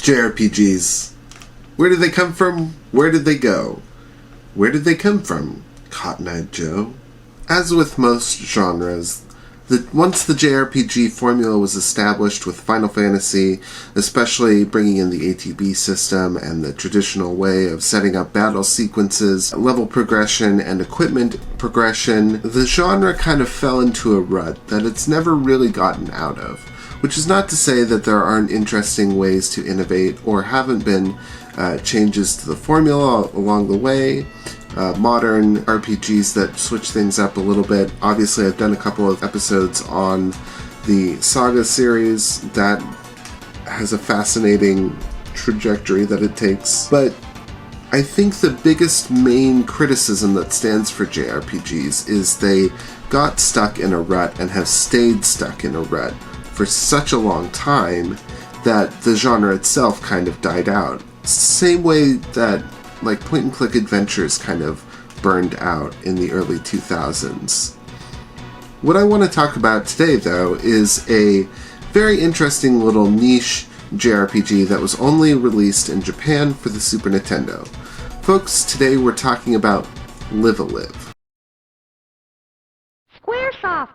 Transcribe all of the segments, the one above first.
JRPGs. Where did they come from? Where did they go? Where did they come from, Cotton-Eyed Joe? As with most genres, once the JRPG formula was established with Final Fantasy, especially bringing in the ATB system and the traditional way of setting up battle sequences, level progression, and equipment progression, the genre kind of fell into a rut that it's never really gotten out of. Which is not to say that there aren't interesting ways to innovate or haven't been changes to the formula along the way. Modern RPGs that switch things up a little bit. Obviously, I've done a couple of episodes on the Saga series that has a fascinating trajectory that it takes. But I think the biggest main criticism that stands for JRPGs is they got stuck in a rut and have stayed stuck in a rut for such a long time that the genre itself kind of died out. Same way that like point-and-click adventures kind of burned out in the early 2000s. What I want to talk about today, though, is a very interesting little niche JRPG that was only released in Japan for the Super Nintendo. Folks, today we're talking about LiveALive. Squaresoft!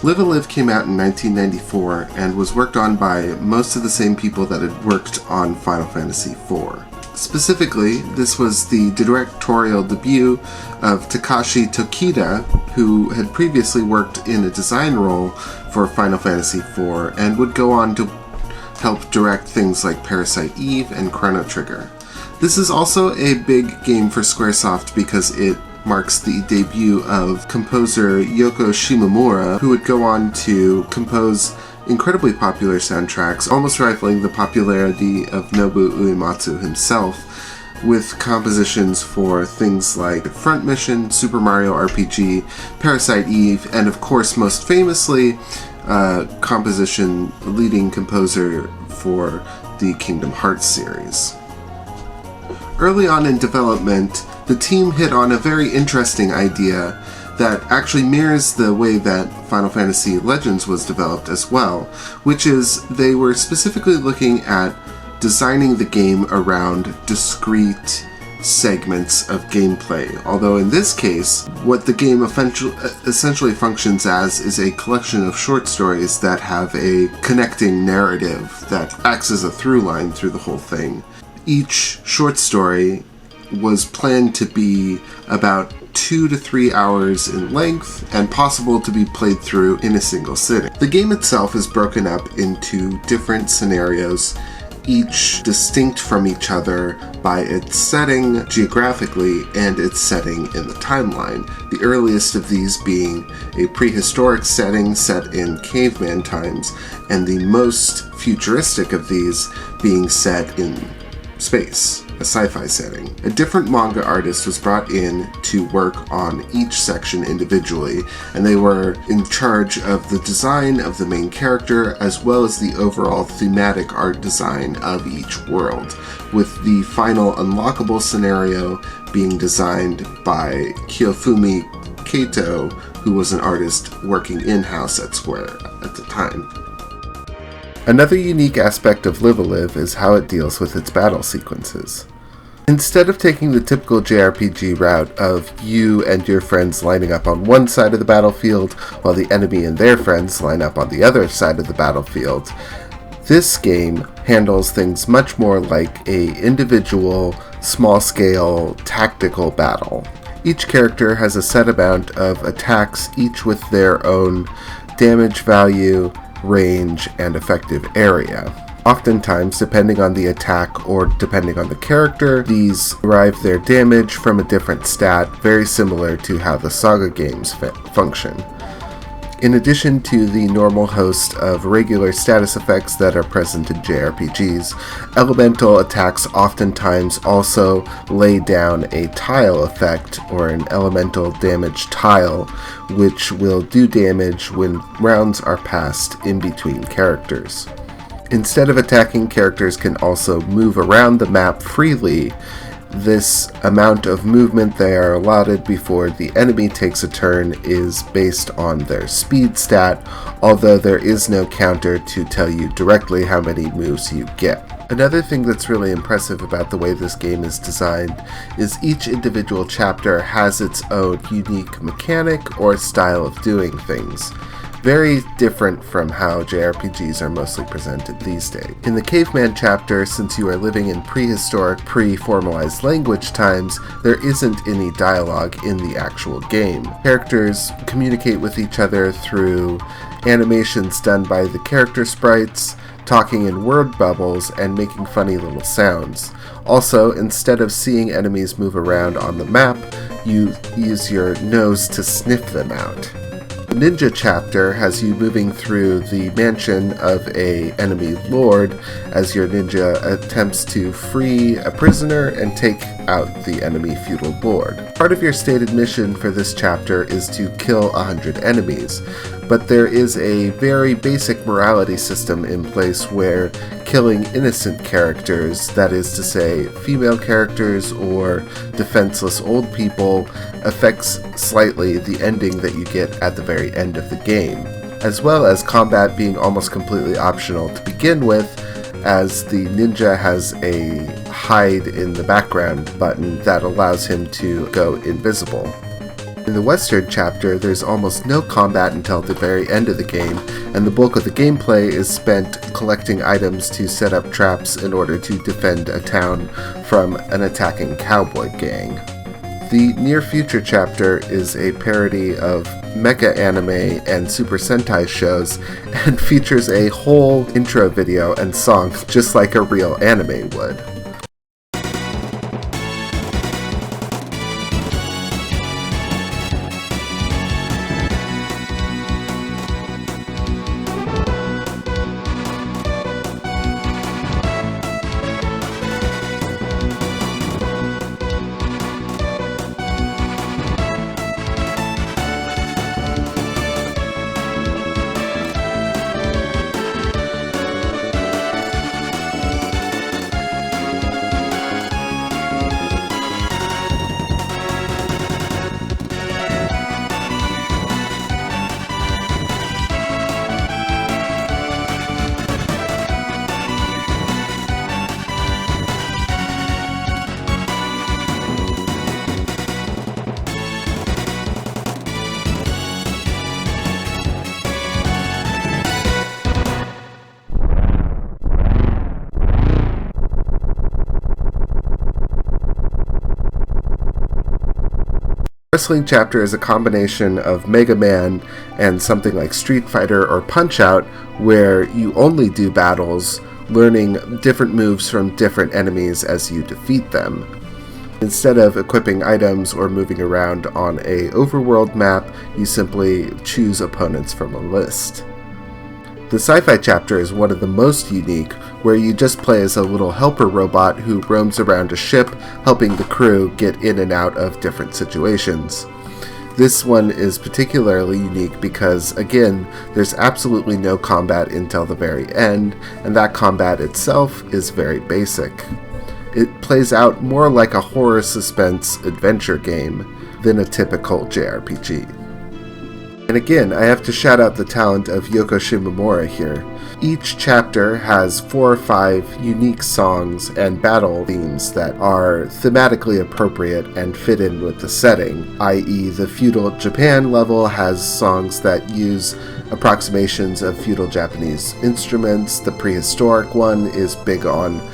LiveALive came out in 1994 and was worked on by most of the same people that had worked on Final Fantasy IV. Specifically, this was the directorial debut of Takashi Tokita, who had previously worked in a design role for Final Fantasy IV and would go on to help direct things like Parasite Eve and Chrono Trigger. This is also a big game for Squaresoft because it marks the debut of composer Yoko Shimomura, who would go on to compose incredibly popular soundtracks, almost rivaling the popularity of Nobuo Uematsu himself, with compositions for things like Front Mission, Super Mario RPG, Parasite Eve, and of course most famously, leading composer for the Kingdom Hearts series. Early on in development, the team hit on a very interesting idea that actually mirrors the way that Final Fantasy Legends was developed as well, which is they were specifically looking at designing the game around discrete segments of gameplay, although in this case, what the game essentially functions as is a collection of short stories that have a connecting narrative that acts as a through line through the whole thing. Each short story was planned to be about 2 to 3 hours in length and possible to be played through in a single sitting. The game itself is broken up into different scenarios, each distinct from each other by its setting geographically and its setting in the timeline. The earliest of these being a prehistoric setting set in caveman times, and the most futuristic of these being set in space, a sci-fi setting. A different manga artist was brought in to work on each section individually, and they were in charge of the design of the main character as well as the overall thematic art design of each world, with the final unlockable scenario being designed by Kyofumi Kato, who was an artist working in-house at Square at the time. Another unique aspect of LiveALive is how it deals with its battle sequences. Instead of taking the typical JRPG route of you and your friends lining up on one side of the battlefield while the enemy and their friends line up on the other side of the battlefield, this game handles things much more like a individual, small-scale, tactical battle. Each character has a set amount of attacks, each with their own damage value, range, and effective area. Oftentimes, depending on the attack or depending on the character, these derive their damage from a different stat, very similar to how the Saga games function. In addition to the normal host of regular status effects that are present in JRPGs, elemental attacks oftentimes also lay down a tile effect or an elemental damage tile, which will do damage when rounds are passed in between characters. Instead of attacking, characters can also move around the map freely. This amount of movement they are allotted before the enemy takes a turn is based on their speed stat, although there is no counter to tell you directly how many moves you get. Another thing that's really impressive about the way this game is designed is each individual chapter has its own unique mechanic or style of doing things. Very different from how JRPGs are mostly presented these days. In the Caveman chapter, since you are living in prehistoric, pre-formalized language times, there isn't any dialogue in the actual game. Characters communicate with each other through animations done by the character sprites, talking in word bubbles, and making funny little sounds. Also, instead of seeing enemies move around on the map, you use your nose to sniff them out. The Ninja chapter has you moving through the mansion of a enemy lord as your ninja attempts to free a prisoner and take out the enemy feudal lord. Part of your stated mission for this chapter is to kill 100 enemies, but there is a very basic morality system in place where killing innocent characters, that is to say female characters or defenseless old people, affects slightly the ending that you get at the very end of the game, as well as combat being almost completely optional to begin with, as the ninja has a hide in the background button that allows him to go invisible. In the Western chapter, there's almost no combat until the very end of the game, and the bulk of the gameplay is spent collecting items to set up traps in order to defend a town from an attacking cowboy gang. The Near Future chapter is a parody of mecha anime and Super Sentai shows and features a whole intro video and song just like a real anime would. Wrestling chapter is a combination of Mega Man and something like Street Fighter or Punch-Out, where you only do battles, learning different moves from different enemies as you defeat them. Instead of equipping items or moving around on a overworld map, you simply choose opponents from a list. The Sci-Fi chapter is one of the most unique, where you just play as a little helper robot who roams around a ship, helping the crew get in and out of different situations. This one is particularly unique because, again, there's absolutely no combat until the very end, and that combat itself is very basic. It plays out more like a horror suspense adventure game than a typical JRPG. And again, I have to shout out the talent of Yoko Shimomura here. Each chapter has 4 or 5 unique songs and battle themes that are thematically appropriate and fit in with the setting, i.e. the feudal Japan level has songs that use approximations of feudal Japanese instruments. The prehistoric one is big on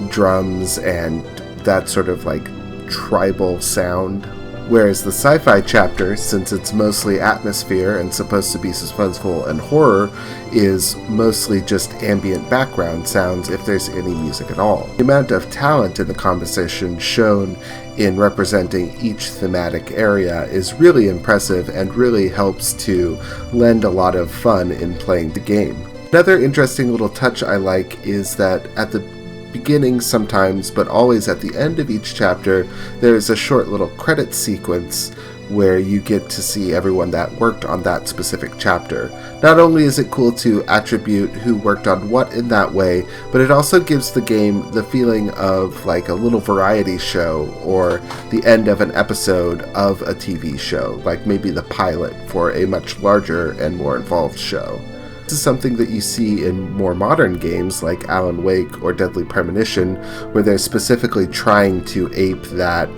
drums and that sort of like tribal sound. Whereas the sci-fi chapter, since it's mostly atmosphere and supposed to be suspenseful and horror, is mostly just ambient background sounds if there's any music at all. The amount of talent in the composition shown in representing each thematic area is really impressive and really helps to lend a lot of fun in playing the game. Another interesting little touch I like is that at the beginning sometimes, but always at the end of each chapter, there's a short little credit sequence where you get to see everyone that worked on that specific chapter. Not only is it cool to attribute who worked on what in that way, but it also gives the game the feeling of like a little variety show or the end of an episode of a TV show, like maybe the pilot for a much larger and more involved show. This is something that you see in more modern games like Alan Wake or Deadly Premonition, where they're specifically trying to ape that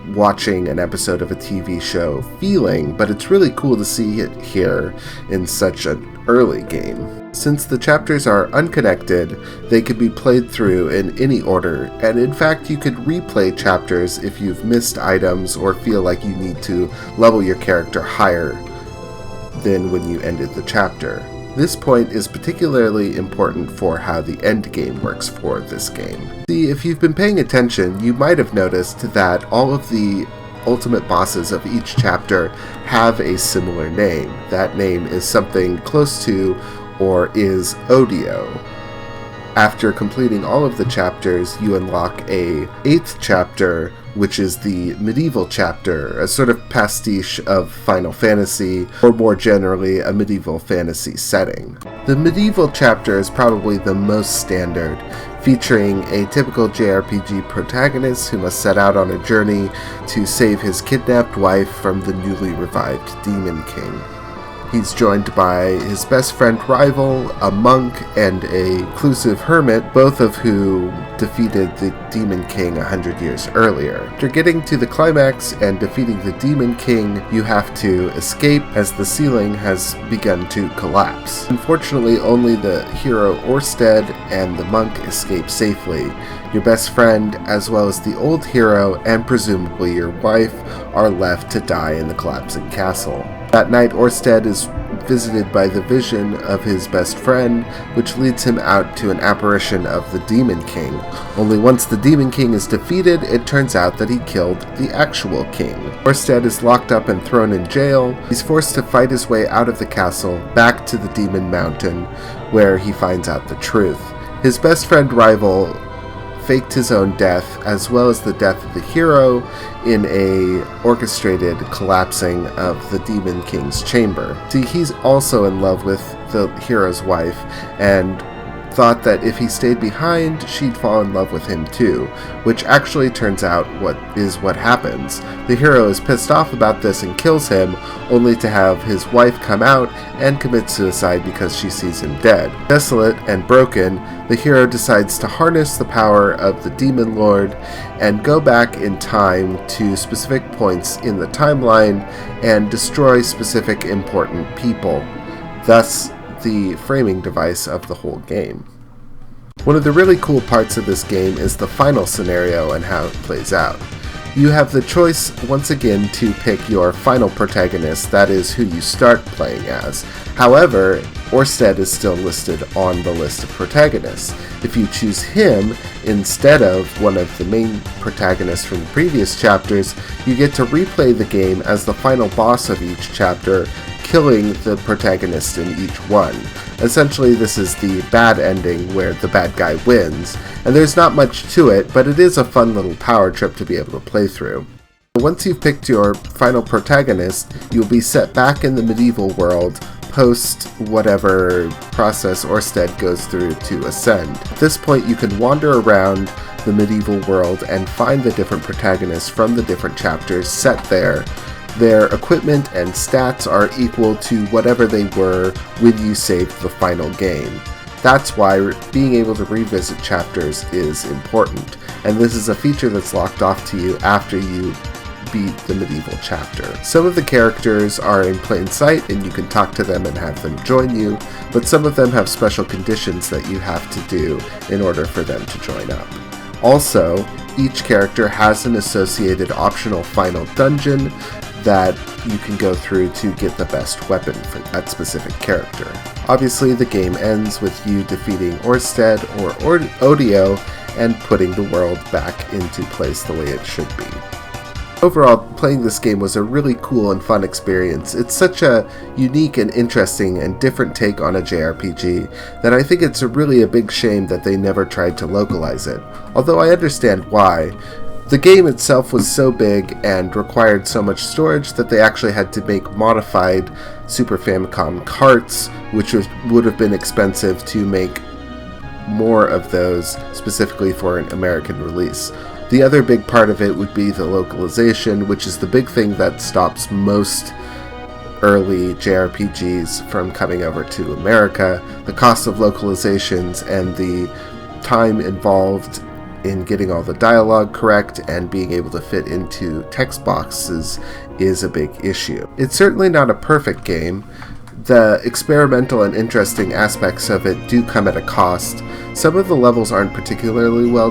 watching an episode of a TV show feeling, but it's really cool to see it here in such an early game. Since the chapters are unconnected, they could be played through in any order, and in fact you could replay chapters if you've missed items or feel like you need to level your character higher than when you ended the chapter. This point is particularly important for how the end game works for this game. See, if you've been paying attention, you might have noticed that all of the ultimate bosses of each chapter have a similar name. That name is something close to or is Odio. After completing all of the chapters, you unlock a 8th chapter, which is the medieval chapter, a sort of pastiche of Final Fantasy, or more generally, a medieval fantasy setting. The medieval chapter is probably the most standard, featuring a typical JRPG protagonist who must set out on a journey to save his kidnapped wife from the newly revived Demon King. He's joined by his best friend rival, a monk, and a reclusive hermit, both of who defeated the Demon King 100 years earlier. After getting to the climax and defeating the Demon King, you have to escape as the ceiling has begun to collapse. Unfortunately, only the hero Orsted and the monk escape safely. Your best friend, as well as the old hero and presumably your wife, are left to die in the collapsing castle. That night, Orsted is visited by the vision of his best friend, which leads him out to an apparition of the Demon King. Only once the Demon King is defeated, it turns out that he killed the actual king. Orsted is locked up and thrown in jail. He's forced to fight his way out of the castle, back to the Demon Mountain, where he finds out the truth. His best friend rival faked his own death, as well as the death of the hero, in a orchestrated collapsing of the Demon King's chamber. See, he's also in love with the hero's wife, and thought that if he stayed behind, she'd fall in love with him too, which actually turns out what happens. The hero is pissed off about this and kills him, only to have his wife come out and commit suicide because she sees him dead. Desolate and broken, the hero decides to harness the power of the Demon Lord and go back in time to specific points in the timeline and destroy specific important people, thus the framing device of the whole game. One of the really cool parts of this game is the final scenario and how it plays out. You have the choice once again to pick your final protagonist, that is who you start playing as. However, Orsted is still listed on the list of protagonists. If you choose him instead of one of the main protagonists from the previous chapters, you get to replay the game as the final boss of each chapter, killing the protagonist in each one. Essentially, this is the bad ending where the bad guy wins, and there's not much to it, but it is a fun little power trip to be able to play through. Once you've picked your final protagonist, you'll be set back in the medieval world, post whatever process Orsted goes through to ascend. At this point, you can wander around the medieval world and find the different protagonists from the different chapters set there. Their equipment and stats are equal to whatever they were when you saved the final game. That's why being able to revisit chapters is important, and this is a feature that's locked off to you after you beat the medieval chapter. Some of the characters are in plain sight and you can talk to them and have them join you, but some of them have special conditions that you have to do in order for them to join up. Also, each character has an associated optional final dungeon that you can go through to get the best weapon for that specific character. Obviously, the game ends with you defeating Orsted or Odio and putting the world back into place the way it should be. Overall, playing this game was a really cool and fun experience. It's such a unique and interesting and different take on a JRPG that I think it's really a big shame that they never tried to localize it, although I understand why. The game itself was so big and required so much storage that they actually had to make modified Super Famicom carts, which would have been expensive to make more of those specifically for an American release. The other big part of it would be the localization, which is the big thing that stops most early JRPGs from coming over to America. The cost of localizations and the time involved in getting all the dialogue correct and being able to fit into text boxes is a big issue. It's certainly not a perfect game. The experimental and interesting aspects of it do come at a cost. Some of the levels aren't particularly well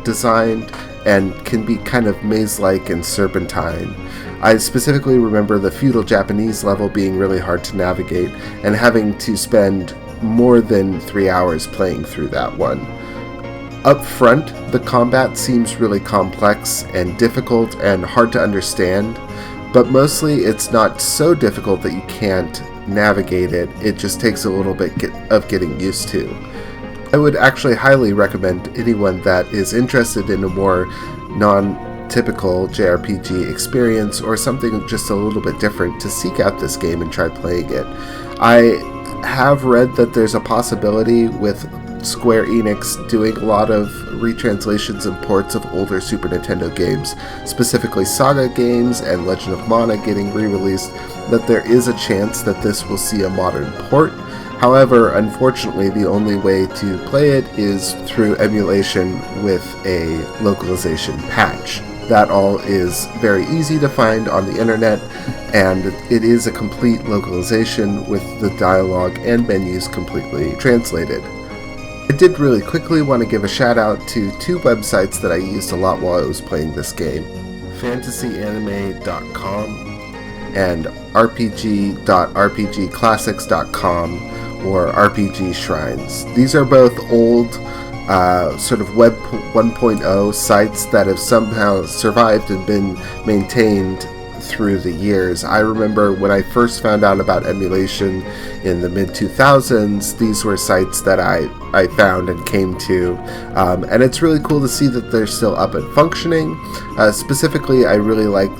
designed and can be kind of maze-like and serpentine. I specifically remember the feudal Japanese level being really hard to navigate and having to spend more than 3 hours playing through that one. Up front, the combat seems really complex and difficult and hard to understand, but mostly it's not so difficult that you can't navigate it. It just takes a little bit of getting used to. I would actually highly recommend anyone that is interested in a more non-typical JRPG experience or something just a little bit different to seek out this game and try playing it. I have read that there's a possibility with Square Enix doing a lot of retranslations and ports of older Super Nintendo games, specifically Saga games and Legend of Mana getting re-released, that there is a chance that this will see a modern port. However, unfortunately, the only way to play it is through emulation with a localization patch. That all is very easy to find on the internet, and it is a complete localization with the dialogue and menus completely translated. I did really quickly want to give a shout out to two websites that I used a lot while I was playing this game, fantasyanime.com and rpg.rpgclassics.com or RPG Shrines. These are both old sort of Web 1.0 sites that have somehow survived and been maintained through the years. I remember when I first found out about emulation in the mid-2000s, these were sites that I found and came to, and it's really cool to see that they're still up and functioning. Specifically, I really liked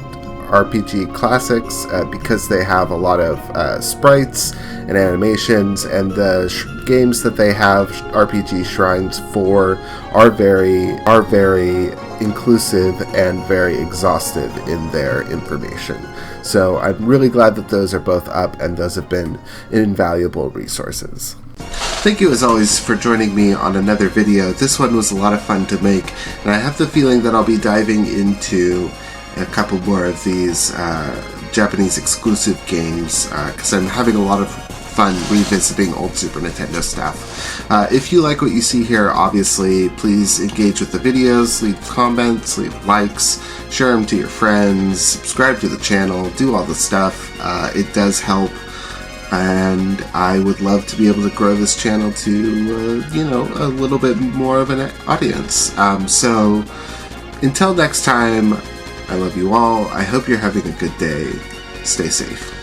RPG Classics because they have a lot of sprites and animations, and the games that they have RPG Shrines for are very inclusive and very exhaustive in their information. So I'm really glad that those are both up, and those have been invaluable resources. Thank you as always for joining me on another video. This one was a lot of fun to make, and I have the feeling that I'll be diving into a couple more of these Japanese exclusive games because I'm having a lot of fun revisiting old Super Nintendo stuff. If you like what you see here, obviously, please engage with the videos, leave comments, leave likes, share them to your friends, subscribe to the channel, do all the stuff. It does help, and I would love to be able to grow this channel to, a little bit more of an audience. So, until next time, I love you all. I hope you're having a good day. Stay safe.